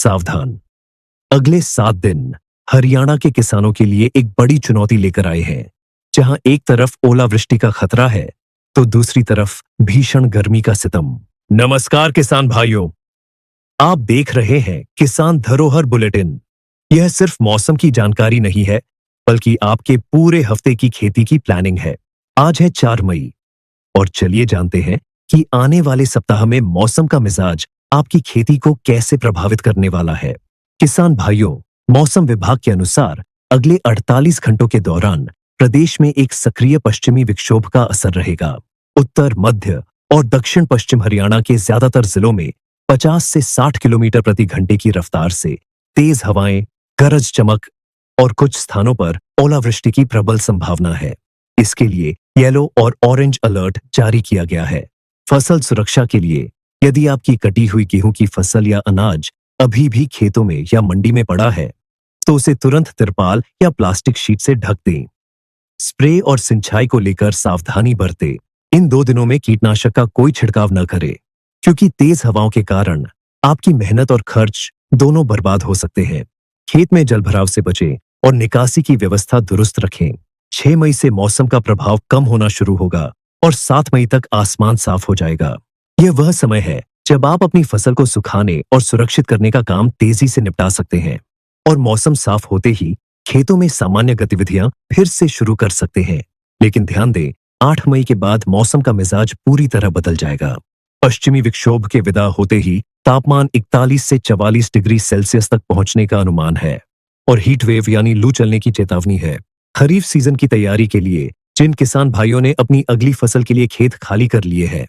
सावधान। अगले 7 दिन हरियाणा के किसानों के लिए एक बड़ी चुनौती लेकर आए हैं, जहां एक तरफ ओलावृष्टि का खतरा है तो दूसरी तरफ भीषण गर्मी का सितम। नमस्कार किसान भाइयों, आप देख रहे हैं किसान धरोहर बुलेटिन। यह सिर्फ मौसम की जानकारी नहीं है, बल्कि आपके पूरे हफ्ते की खेती की प्लानिंग है। आज है 4 मई और चलिए जानते हैं कि आने वाले सप्ताह में मौसम का मिजाज आपकी खेती को कैसे प्रभावित करने वाला है। किसान भाइयों, मौसम विभाग के अनुसार अगले 48 घंटों के दौरान प्रदेश में एक सक्रिय पश्चिमी विक्षोभ का असर रहेगा। उत्तर, मध्य और दक्षिण पश्चिम हरियाणा के ज्यादातर जिलों में 50 से 60 किलोमीटर प्रति घंटे की रफ्तार से तेज हवाएं, गरज चमक और कुछ स्थानों पर ओलावृष्टि की प्रबल संभावना है। इसके लिए येलो और ऑरेंज अलर्ट जारी किया गया है। फसल सुरक्षा के लिए यदि आपकी कटी हुई गेहूं की फसल या अनाज अभी भी खेतों में या मंडी में पड़ा है, तो उसे तुरंत तिरपाल या प्लास्टिक शीट से ढक दें। स्प्रे और सिंचाई को लेकर सावधानी बरतें। इन 2 दिनों में कीटनाशक का कोई छिड़काव न करें, क्योंकि तेज हवाओं के कारण आपकी मेहनत और खर्च दोनों बर्बाद हो सकते हैं। खेत में जलभराव से बचें और निकासी की व्यवस्था दुरुस्त रखें। 6 मई से मौसम का प्रभाव कम होना शुरू होगा और 7 मई तक आसमान साफ हो जाएगा। यह वह समय है जब आप अपनी फसल को सुखाने और सुरक्षित करने का काम तेजी से निपटा सकते हैं और मौसम साफ होते ही खेतों में सामान्य गतिविधियां फिर से शुरू कर सकते हैं। लेकिन ध्यान दें, 8 मई के बाद मौसम का मिजाज पूरी तरह बदल जाएगा। पश्चिमी विक्षोभ के विदा होते ही तापमान 41 से 44 डिग्री सेल्सियस तक पहुंचने का अनुमान है और हीट वेव यानी लू चलने की चेतावनी है। खरीफ सीजन की तैयारी के लिए जिन किसान भाइयों ने अपनी अगली फसल के लिए खेत खाली कर लिए हैं,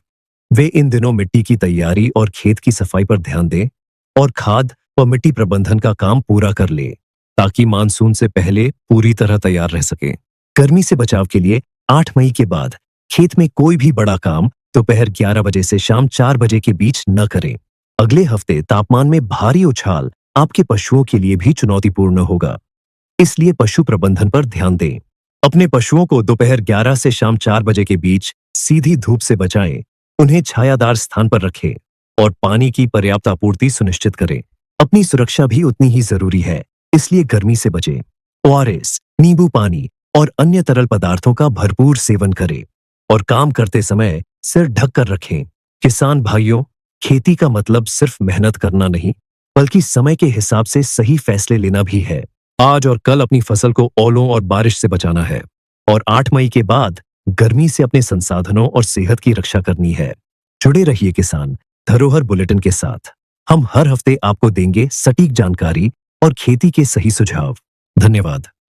वे इन दिनों मिट्टी की तैयारी और खेत की सफाई पर ध्यान दें और खाद व मिट्टी प्रबंधन का काम पूरा कर लें, ताकि मानसून से पहले पूरी तरह तैयार रह सकें। गर्मी से बचाव के लिए 8 मई के बाद खेत में कोई भी बड़ा काम दोपहर 11 बजे से शाम 4 बजे के बीच न करें। अगले हफ्ते तापमान में भारी उछाल आपके पशुओं के लिए भी चुनौतीपूर्ण होगा, इसलिए पशु प्रबंधन पर ध्यान दें। अपने पशुओं को दोपहर 11 से शाम 4 बजे के बीच सीधी धूप से बचाएं, उन्हें छायादार स्थान पर रखें और पानी की पर्याप्त आपूर्ति सुनिश्चित करें। अपनी सुरक्षा भी उतनी ही जरूरी है, इसलिए गर्मी से बचें। ओआरएस, नींबू पानी और अन्य तरल पदार्थों का भरपूर सेवन करें और काम करते समय सिर ढक कर रखें। किसान भाइयों, खेती का मतलब सिर्फ मेहनत करना नहीं, बल्कि समय के हिसाब से सही फैसले लेना भी है। आज और कल अपनी फसल को ओलों और बारिश से बचाना है और 8 मई के बाद गर्मी से अपने संसाधनों और सेहत की रक्षा करनी है। जुड़े रहिए किसान धरोहर बुलेटिन के साथ। हम हर हफ्ते आपको देंगे सटीक जानकारी और खेती के सही सुझाव। धन्यवाद।